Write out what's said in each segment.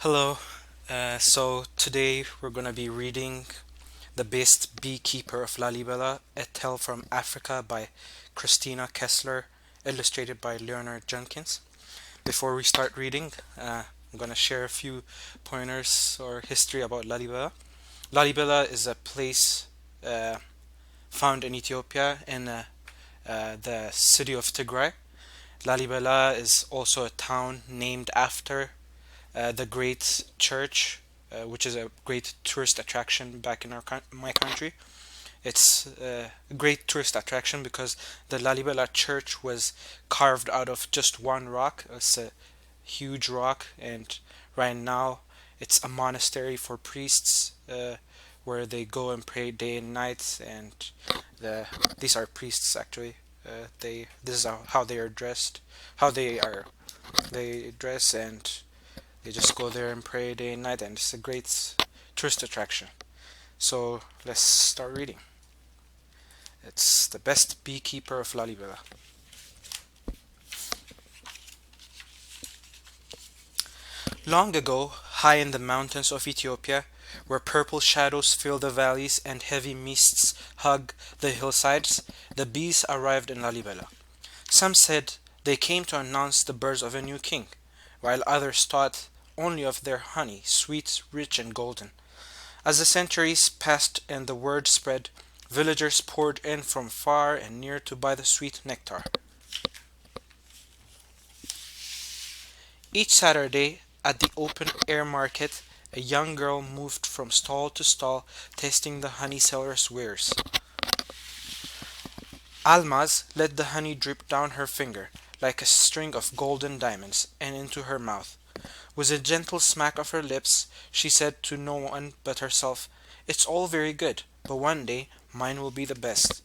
Hello. So today we're going to be reading The Best Beekeeper of Lalibela, a tale from Africa by Christina Kessler, illustrated by Leonard Jenkins. Before we start reading, I'm going to share a few pointers or history about Lalibela. Lalibela is a place uh, found in Ethiopia in the city of Tigray. Lalibela is also a town named after the Great Church, which is a great tourist attraction back in my country. It's a great tourist attraction because the Lalibela Church was carved out of just one rock. It's a huge rock, and right now it's a monastery for priests where they go and pray day and night. And these are priests actually. This is how they are dressed, how they dress, and they just go there and pray day and night, and it's a great tourist attraction. So let's start reading. It's The Best Beekeeper of Lalibela. Long ago, high in the mountains of Ethiopia, where purple shadows fill the valleys and heavy mists hug the hillsides, the bees arrived in Lalibela. Some said they came to announce the birth of a new king, while others thought only of their honey, sweet, rich, and golden. As the centuries passed and the word spread, villagers poured in from far and near to buy the sweet nectar. Each Saturday, at the open air market, a young girl moved from stall to stall, tasting the honey seller's wares. Almaz let the honey drip down her finger, like a string of golden diamonds, and into her mouth. With a gentle smack of her lips, she said to no one but herself, "It's all very good, but one day mine will be the best."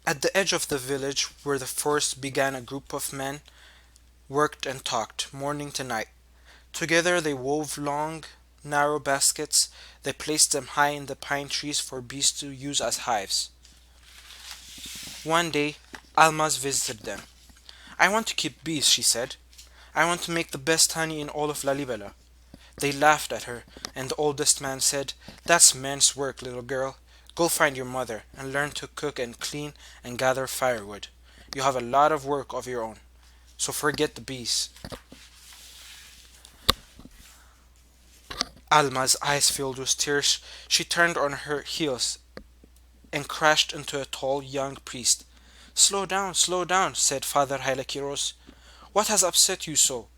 At the edge of the village where the forest began, a group of men worked and talked, morning to night. Together they wove long, narrow baskets. They placed them high in the pine trees for bees to use as hives. One day, Almaz visited them. "I want to keep bees," she said. "I want to make the best honey in all of Lalibela." They laughed at her, and the oldest man said, "That's men's work, little girl. Go find your mother, and learn to cook and clean and gather firewood. You have a lot of work of your own, so forget the bees." Alma's eyes filled with tears. She turned on her heels and crashed into a tall young priest. Slow down," said Father Hylakiros. "What has upset you so?"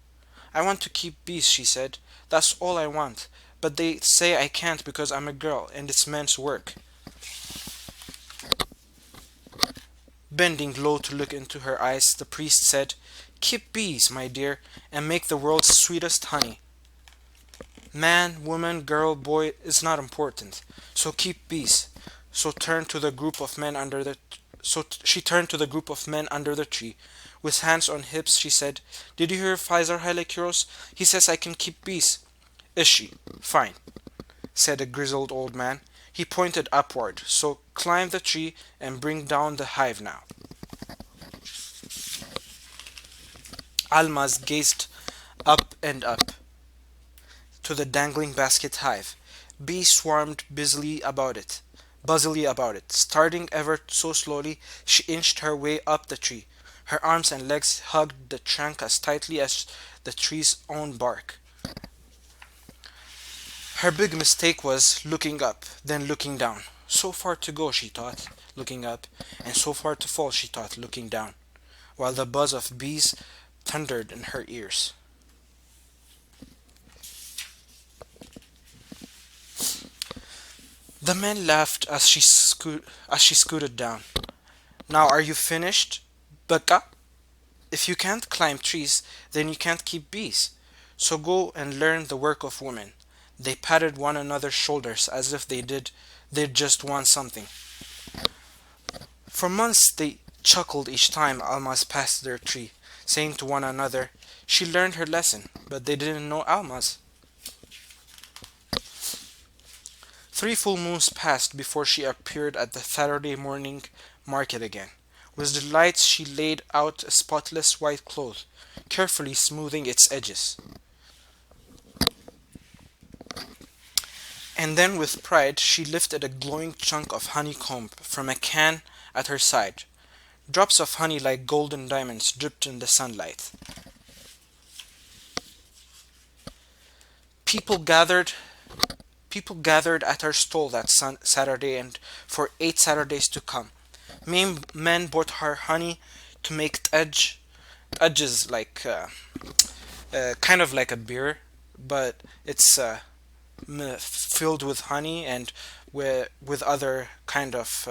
"I want to keep bees," she said. "That's all I want. But they say I can't because I'm a girl, and it's men's work." Bending low to look into her eyes, the priest said, "Keep bees, my dear, and make the world's sweetest honey. Man, woman, girl, boy is not important. So keep bees." So turned to the group of men under the She turned to the group of men under the tree. With hands on hips, she said, "Did you hear Pfizer Hylakiros? He says I can keep bees." "Is she? Fine," said a grizzled old man. He pointed upward. "So climb the tree and bring down the hive now." Almaz gazed up and up to the dangling basket hive. Bees swarmed buzzily about it. Starting ever so slowly, she inched her way up the tree. Her arms and legs hugged the trunk as tightly as the tree's own bark. Her big mistake was looking up, then looking down. So far to go, she thought, looking up, and so far to fall, she thought, looking down, while the buzz of bees thundered in her ears. The men laughed as she scooted down. "Now are you finished, Becca? If you can't climb trees, then you can't keep bees. So go and learn the work of women." They patted one another's shoulders as if they'd just won something. For months they chuckled each time Almaz passed their tree, saying to one another, "She learned her lesson," but they didn't know Almaz. 3 full moons passed before she appeared at the Saturday morning market again. With delight she laid out a spotless white cloth, carefully smoothing its edges. And then with pride she lifted a glowing chunk of honeycomb from a can at her side. Drops of honey like golden diamonds dripped in the sunlight. People gathered People gathered at her stall that Saturday and for 8 Saturdays to come. Men bought her honey to make edges like kind of like a beer, but it's filled with honey and with other kind of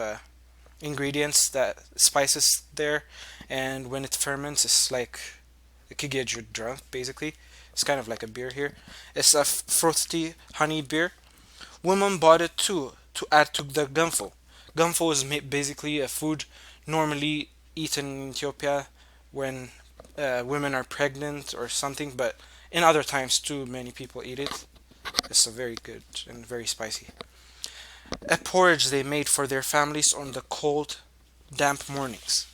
ingredients that spices there, and when it ferments, it's like it could get you drunk. Basically, it's kind of like a beer here. It's a frothy honey beer. Women bought it too to add to the gumfo. Gumfo is basically a food normally eaten in Ethiopia when women are pregnant or something, but in other times too, many people eat it. It's a very good and very spicy. A porridge they made for their families on the cold, damp mornings.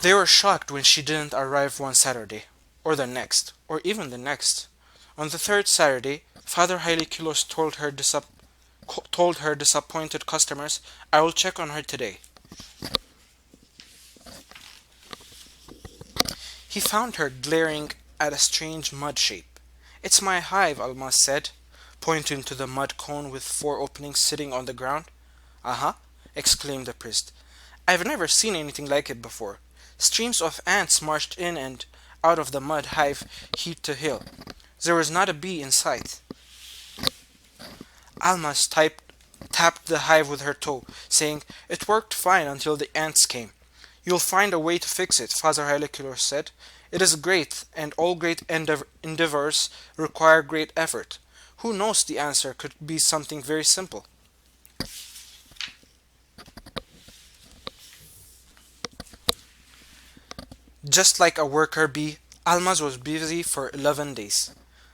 They were shocked when she didn't arrive one Saturday, or the next, or even the next. On the third Saturday, Father Haile Kilos told her disappointed customers, "I will check on her today." He found her glaring at a strange mud shape. "It's my hive," Almas said, pointing to the mud cone with 4 openings sitting on the ground. "Uh-huh," exclaimed the priest. "I've never seen anything like it before." Streams of ants marched in and out of the mud hive heaped to hill. There was not a bee in sight. Almas tapped the hive with her toe, saying, "It worked fine until the ants came." "You'll find a way to fix it," Father Heilekilos said. "It is great, and all great endeavors require great effort. Who knows, the answer could be something very simple." Just like a worker bee, Almas was busy for 11 days.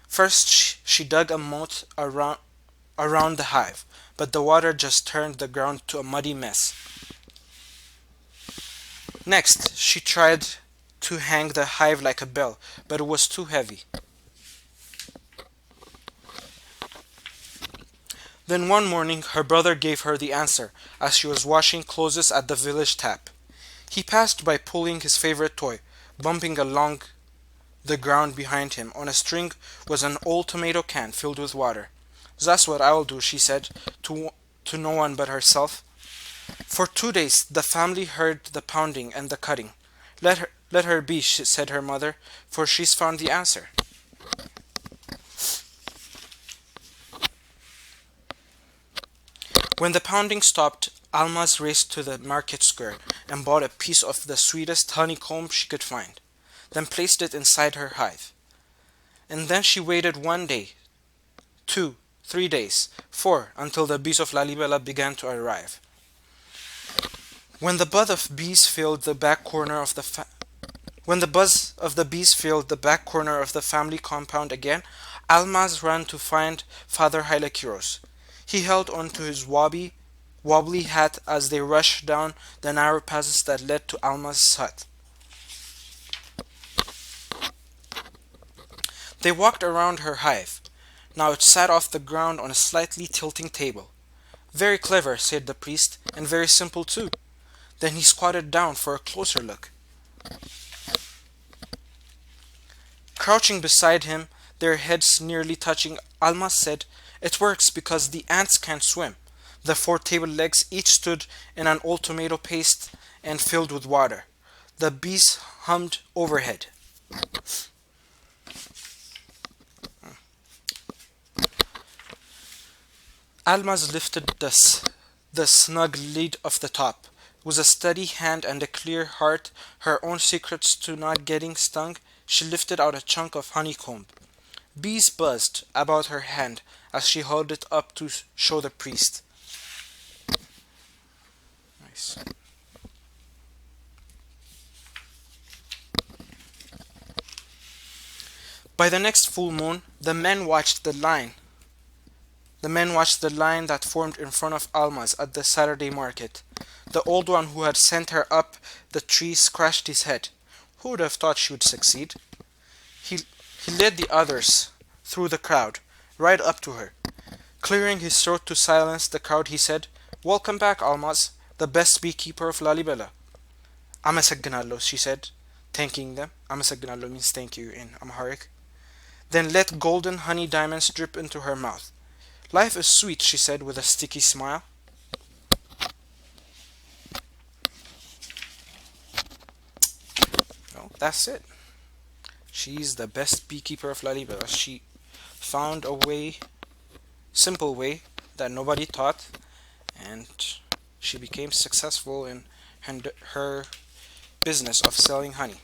First, she dug a moat around the hive, but the water just turned the ground to a muddy mess. Next, she tried to hang the hive like a bell, but it was too heavy. Then one morning her brother gave her the answer as she was washing clothes at the village tap. He passed by pulling his favorite toy, bumping along the ground behind him. On a string was an old tomato can filled with water. "That's what I will do," she said, to no one but herself. For 2 days the family heard the pounding and the cutting. Let her be," said her mother, "for she's found the answer." When the pounding stopped, Almas raced to the market square and bought a piece of the sweetest honeycomb she could find, then placed it inside her hive. And then she waited 1 day, 2, 3 days, 4, until the bees of Lalibela began to arrive. When the buzz of bees filled the back corner of the family compound again, Almas ran to find Father Heilekiros. He held on to his wobbly hat as they rushed down the narrow passages that led to Alma's hut. They walked around her hive. Now it sat off the ground on a slightly tilting table. "Very clever," said the priest, "and very simple too." Then he squatted down for a closer look. Crouching beside him, their heads nearly touching, Almas said, "It works because the ants can't swim." The 4 table legs each stood in an old tomato paste and filled with water. The bees hummed overhead. Almas lifted the snug lid of the top. With a steady hand and a clear heart, her own secrets to not getting stung, she lifted out a chunk of honeycomb. Bees buzzed about her hand as she held it up to show the priest. Nice. By the next full moon, the men watched the line that formed in front of Almas at the Saturday market. The old one who had sent her up the tree scratched his head. Who would have thought she would succeed? He, he led the others through the crowd, right up to her. Clearing his throat to silence the crowd, he said, "Welcome back, Almaz, the best beekeeper of Lalibela." "Amasagganallo," she said, thanking them. Amasagganallo means thank you in Amharic. Then let golden honey diamonds drip into her mouth. "Life is sweet," she said with a sticky smile. Well, that's it. She's the best beekeeper of Lalibela. She found a way, simple way, that nobody taught, and she became successful in her business of selling honey.